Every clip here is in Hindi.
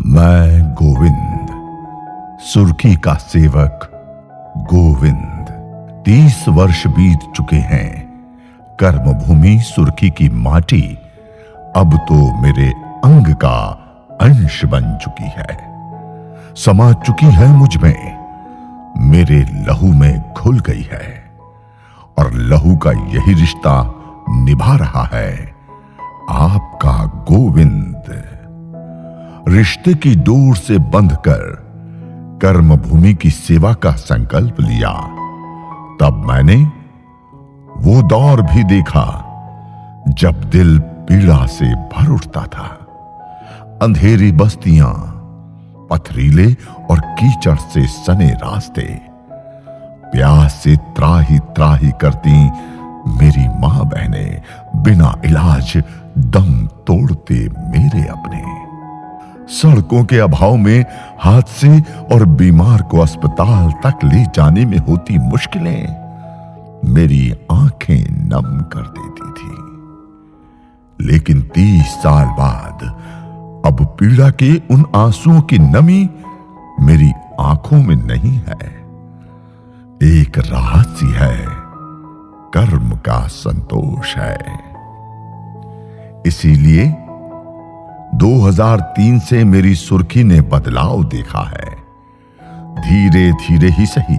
मैं गोविंद, सुर्खी का सेवक गोविंद। 30 वर्ष बीत चुके हैं। कर्मभूमि सुर्खी की माटी अब तो मेरे अंग का अंश बन चुकी है, समा चुकी है मुझ में, मेरे लहू में घुल गई है और लहू का यही रिश्ता निभा रहा है आपका गोविंद। रिश्ते की डोर से बंधकर कर्मभूमि की सेवा का संकल्प लिया, तब मैंने वो दौर भी देखा जब दिल पीड़ा से भर उठता था। अंधेरी बस्तियां, पथरीले और कीचड़ से सने रास्ते, प्यास से त्राही त्राही करती मेरी मां बहनें, बिना इलाज दम तोड़ते मेरे अपने। सड़कों के अभाव में हादसे और बीमार को अस्पताल तक ले जाने में होती मुश्किलें मेरी आंखें नम कर देती थी। लेकिन 30 साल बाद अब पीड़ा के उन आंसुओं की नमी मेरी आंखों में नहीं है। एक राहत सी है, कर्म का संतोष है। इसीलिए 2003 से मेरी सुर्खी ने बदलाव देखा है। धीरे धीरे ही सही,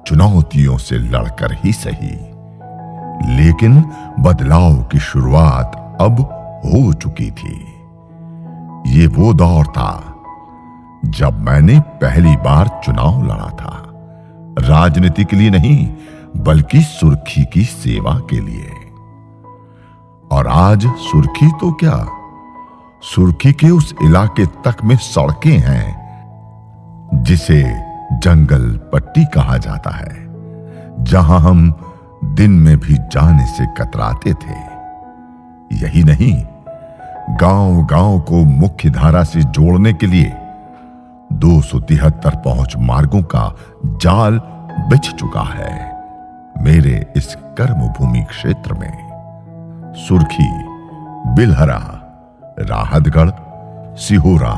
चुनौतियों से लड़कर ही सही, लेकिन बदलाव की शुरुआत अब हो चुकी थी। ये वो दौर था जब मैंने पहली बार चुनाव लड़ा था, राजनीति के लिए नहीं बल्कि सुर्खी की सेवा के लिए। और आज सुर्खी तो क्या, सुर्खी के उस इलाके तक में सड़कें हैं जिसे जंगल पट्टी कहा जाता है, जहां हम दिन में भी जाने से कतराते थे। यही नहीं, गांव-गांव को मुख्य धारा से जोड़ने के लिए 273 पहुंच मार्गों का जाल बिछ चुका है मेरे इस कर्मभूमि क्षेत्र में। सुर्खी, बिलहरा, राहतगढ़, सिहोरा,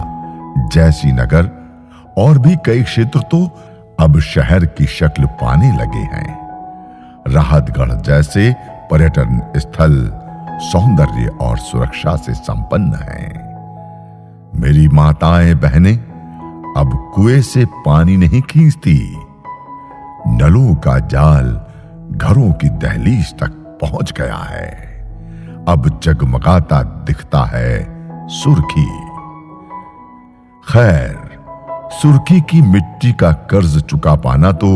जैसी नगर और भी कई क्षेत्र तो अब शहर की शक्ल पाने लगे हैं। राहतगढ़ जैसे पर्यटन स्थल सौंदर्य और सुरक्षा से संपन्न हैं। मेरी माताएं बहनें अब कुएं से पानी नहीं खींचती, नलों का जाल घरों की दहलीज तक पहुंच गया है। अब जगमगाता दिखता है सुर्खी। खैर, सुर्खी की मिट्टी का कर्ज चुका पाना तो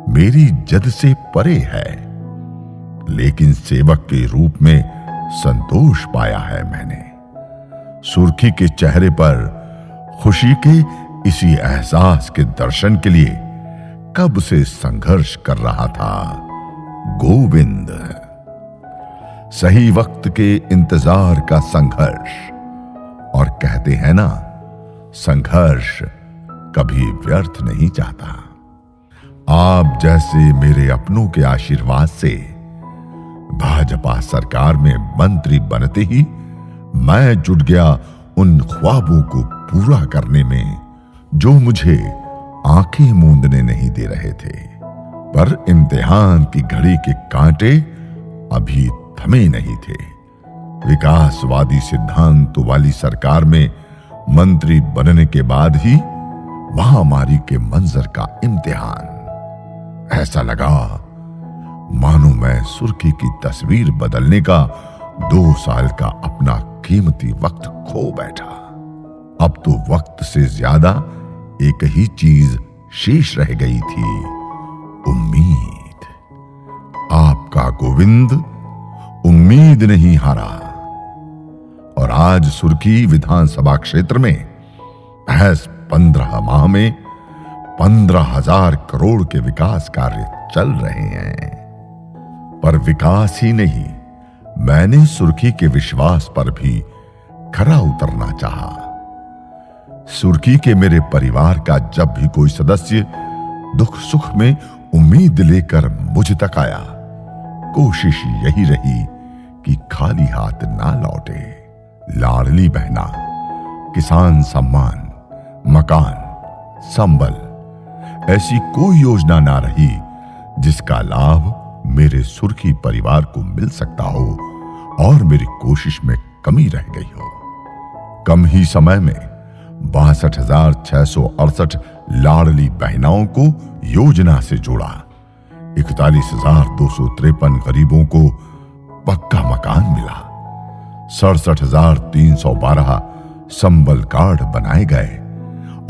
मेरी जद से परे है, लेकिन सेवक के रूप में संतोष पाया है मैंने। सुर्खी के चेहरे पर खुशी के इसी एहसास के दर्शन के लिए कब से संघर्ष कर रहा था गोविंद। सही वक्त के इंतजार का संघर्ष, और कहते हैं ना, संघर्ष कभी व्यर्थ नहीं जाता। आप जैसे मेरे अपनों के आशीर्वाद से भाजपा सरकार में मंत्री बनते ही मैं जुट गया उन ख्वाबों को पूरा करने में जो मुझे आंखें मूंदने नहीं दे रहे थे। पर इम्तिहान की घड़ी के कांटे अभी थमे नहीं थे। विकासवादी सिद्धांतों वाली सरकार में मंत्री बनने के बाद ही महामारी के मंजर का इम्तिहान। ऐसा लगा मानो मैं सुर्खी की तस्वीर बदलने का 2 साल का अपना कीमती वक्त खो बैठा। अब तो वक्त से ज्यादा एक ही चीज शेष रह गई थी, उम्मीद। आपका गोविंद उम्मीद नहीं हारा, और आज सुर्खी विधानसभा क्षेत्र में महज 15 माह में 15,000 करोड़ के विकास कार्य चल रहे हैं। पर विकास ही नहीं, मैंने सुर्खी के विश्वास पर भी खरा उतरना चाहा। सुर्खी के मेरे परिवार का जब भी कोई सदस्य दुख सुख में उम्मीद लेकर मुझ तक आया, कोशिश यही रही कि खाली हाथ ना लौटे। लाडली बहना, किसान सम्मान, मकान, संबल, ऐसी कोई योजना ना रही जिसका लाभ मेरे सुर्खी परिवार को मिल सकता हो और मेरी कोशिश में कमी रह गई हो। कम ही समय में 62,668 लाडली बहनाओं को योजना से जोड़ा, 41,253 गरीबों को पक्का मकान मिला, 67,312 संबल कार्ड बनाए गए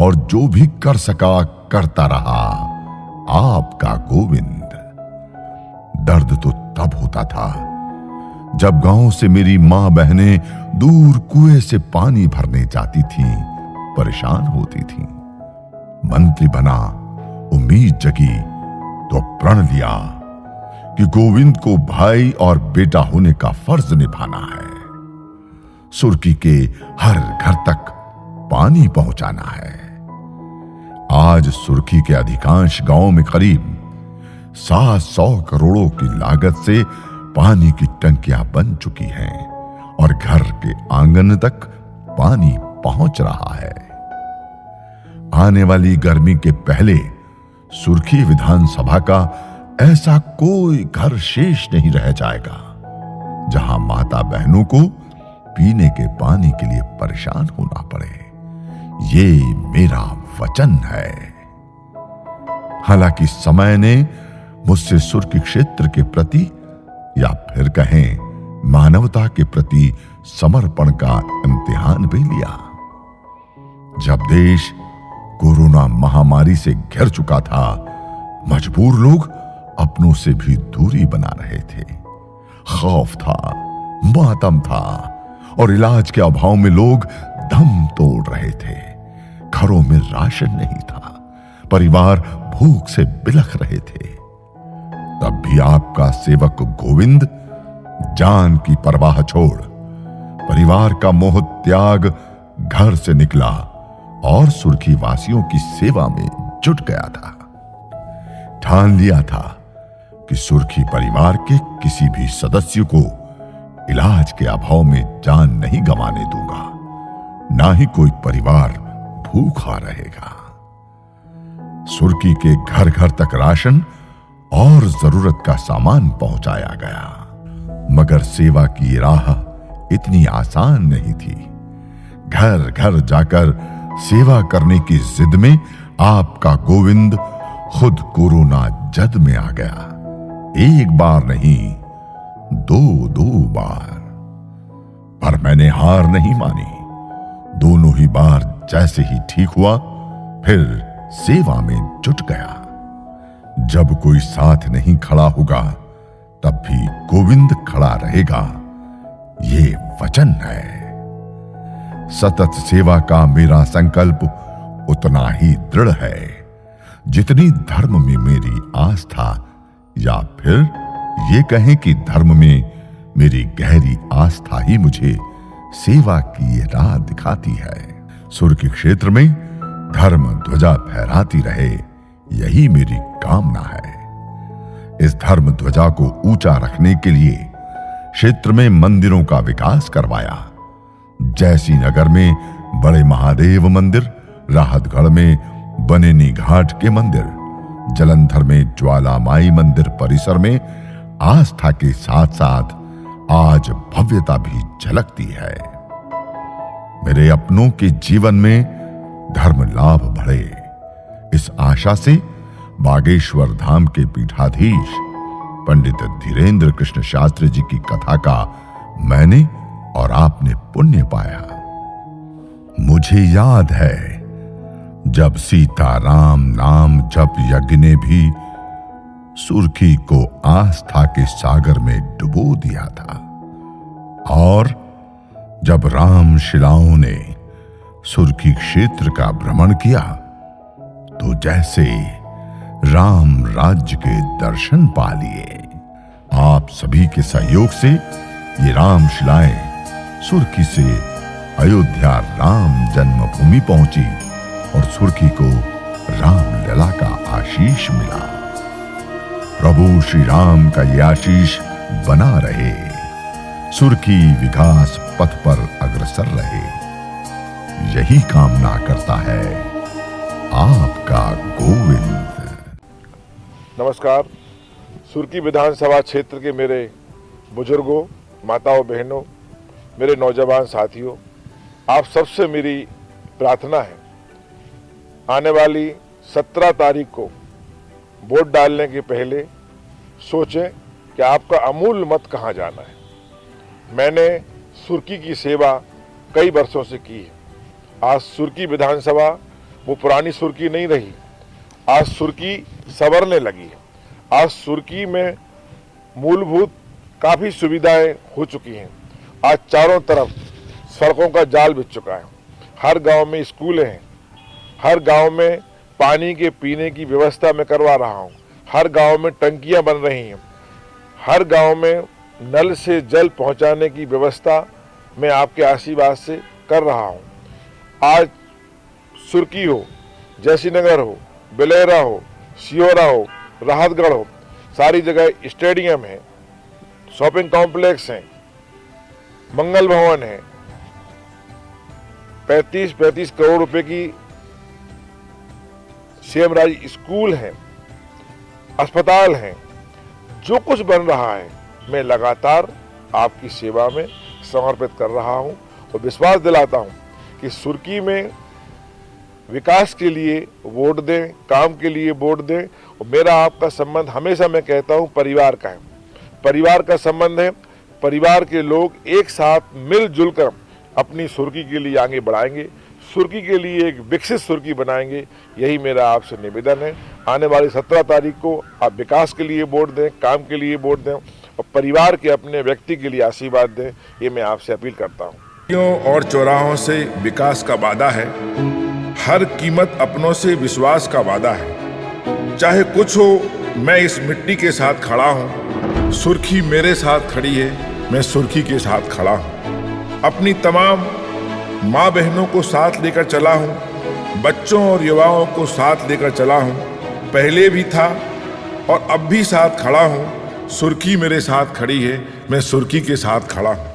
और जो भी कर सका करता रहा आपका गोविंद। दर्द तो तब होता था जब गांव से मेरी मां बहनें दूर कुएं से पानी भरने जाती थीं, परेशान होती थीं। मंत्री बना, उम्मीद जगी तो प्रण लिया कि गोविंद को भाई और बेटा होने का फर्ज निभाना है, सुर्खी के हर घर तक पानी पहुंचाना है। आज सुर्खी के अधिकांश गांवों में करीब 700 करोड़ों की लागत से पानी की टंकियां बन चुकी हैं और घर के आंगन तक पानी पहुंच रहा है। आने वाली गर्मी के पहले सुर्खी विधानसभा का ऐसा कोई घर शेष नहीं रह जाएगा जहां माता बहनों को पीने के पानी के लिए परेशान होना पड़े। ये मेरा वचन है। हालांकि समय ने मुझसे सुर्खी क्षेत्र के प्रति या फिर कहें मानवता के प्रति समर्पण का इम्तिहान भी लिया। जब देश कोरोना महामारी से घिर चुका था, मजबूर लोग अपनों से भी दूरी बना रहे थे। खौफ था, मातम था और इलाज के अभाव में लोग दम तोड़ रहे थे। घरों में राशन नहीं था, परिवार भूख से बिलख रहे थे। तब भी आपका सेवक गोविंद जान की परवाह छोड़ परिवार का मोह त्याग घर से निकला और सुर्खी वासियों की सेवा में जुट गया था। ठान लिया था कि सुर्खी परिवार के किसी भी सदस्य को इलाज के अभाव में जान नहीं गंवाने दूंगा, ना ही कोई परिवार भूखा रहेगा। सुर्खी के घर घर तक राशन और जरूरत का सामान पहुंचाया गया, मगर सेवा की राह इतनी आसान नहीं थी। घर घर जाकर सेवा करने की जिद में आपका गोविंद खुद कोरोना जद में आ गया। एक बार नहीं, दो बार। पर मैंने हार नहीं मानी। दोनों ही बार जैसे ही ठीक हुआ, फिर सेवा में जुट गया। जब कोई साथ नहीं खड़ा होगा, तब भी गोविंद खड़ा रहेगा, ये वचन है। सतत सेवा का मेरा संकल्प उतना ही दृढ़ है जितनी धर्म में मेरी आस्था, या फिर ये कहें कि धर्म में मेरी गहरी आस्था ही मुझे सेवा की राह दिखाती है। सुर्खी क्षेत्र में धर्म ध्वजा फहराती रहे, यही मेरी कामना है। इस धर्म ध्वजा को ऊंचा रखने के लिए क्षेत्र में मंदिरों का विकास करवाया। जैसी नगर में बड़े महादेव मंदिर, राहतगढ़ में बनेनी घाट के मंदिर, जलंधर में ज्वालामाई मंदिर परिसर में आस्था के साथ साथ आज भव्यता भी झलकती है। मेरे अपनों के जीवन में धर्म लाभ बढ़े, इस आशा से बागेश्वर धाम के पीठाधीश पंडित धीरेन्द्र कृष्ण शास्त्री जी की कथा का मैंने और आपने पुण्य पाया। मुझे याद है जब सीताराम नाम जप यज्ञ ने भी सुर्खी को आस्था के सागर में डुबो दिया था, और जब राम शिलाओं ने सुर्खी क्षेत्र का भ्रमण किया तो जैसे राम राज्य के दर्शन पा लिए। आप सभी के सहयोग से ये राम शिलाएं सुर्खी से अयोध्या राम जन्मभूमि पहुंची और सुर्खी को राम लला का आशीष मिला। प्रभु श्री राम का ये आशीष बना रहे, सुर्खी विकास पथ पर अग्रसर रहे। यही कामना करता है। आपका गोविंद। नमस्कार। सुर्की विधानसभा क्षेत्र के मेरे बुजुर्गों, माताओं, बहनों, मेरे नौजवान साथियों, आप सबसे मेरी प्रार्थना है, आने वाली 17 तारीख को वोट डालने के पहले सोचें कि आपका अमूल्य मत कहाँ जाना है। मैंने सुर्की की सेवा कई वर्षों से की है। आज सुर्की विधानसभा वो पुरानी सुर्की नहीं रही। आज सुर्की संवरने लगी है। आज सुर्की में मूलभूत काफ़ी सुविधाएं हो चुकी हैं। आज चारों तरफ सड़कों का जाल बिछ चुका है। हर गांव में स्कूल हैं। हर गांव में पानी के पीने की व्यवस्था मैं करवा रहा हूं। हर गांव में टंकियां बन रही हैं। हर गांव में नल से जल पहुंचाने की व्यवस्था मैं आपके आशीर्वाद से कर रहा हूं। आज सुर्की हो, जैसीनगर हो, बेलेरा हो, सियोरा हो, राहतगढ़ हो, सारी जगह स्टेडियम है, शॉपिंग कॉम्प्लेक्स हैं, मंगल भवन है, 35 करोड़ रुपए की सीएम राज स्कूल है, अस्पताल हैं। जो कुछ बन रहा है मैं लगातार आपकी सेवा में समर्पित कर रहा हूं और विश्वास दिलाता हूं कि सुर्की में विकास के लिए वोट दें, काम के लिए वोट दें। और मेरा आपका संबंध हमेशा मैं कहता हूं परिवार का है। परिवार का संबंध है। परिवार के लोग एक साथ मिलजुल कर अपनी सुर्की के लिए आगे बढ़ाएंगे, सुर्की के लिए एक विकसित सुर्की बनाएंगे। यही मेरा आपसे निवेदन है। आने वाली 17 तारीख को आप विकास के लिए वोट दें, काम के लिए वोट दें और परिवार के अपने व्यक्ति के लिए आशीर्वाद दें। ये मैं आपसे अपील करता हूँ। और चौराहों से विकास का वादा है। हर कीमत अपनों से विश्वास का वादा है। चाहे कुछ हो, मैं इस मिट्टी के साथ खड़ा हूँ। सुर्खी मेरे साथ खड़ी है, मैं सुर्खी के साथ खड़ा हूँ। अपनी तमाम माँ बहनों को साथ लेकर चला हूँ। बच्चों और युवाओं को साथ लेकर चला हूँ। पहले भी था और अब भी साथ खड़ा हूँ। सुर्खी मेरे साथ खड़ी है, मैं सुर्खी के साथ खड़ा हूँ।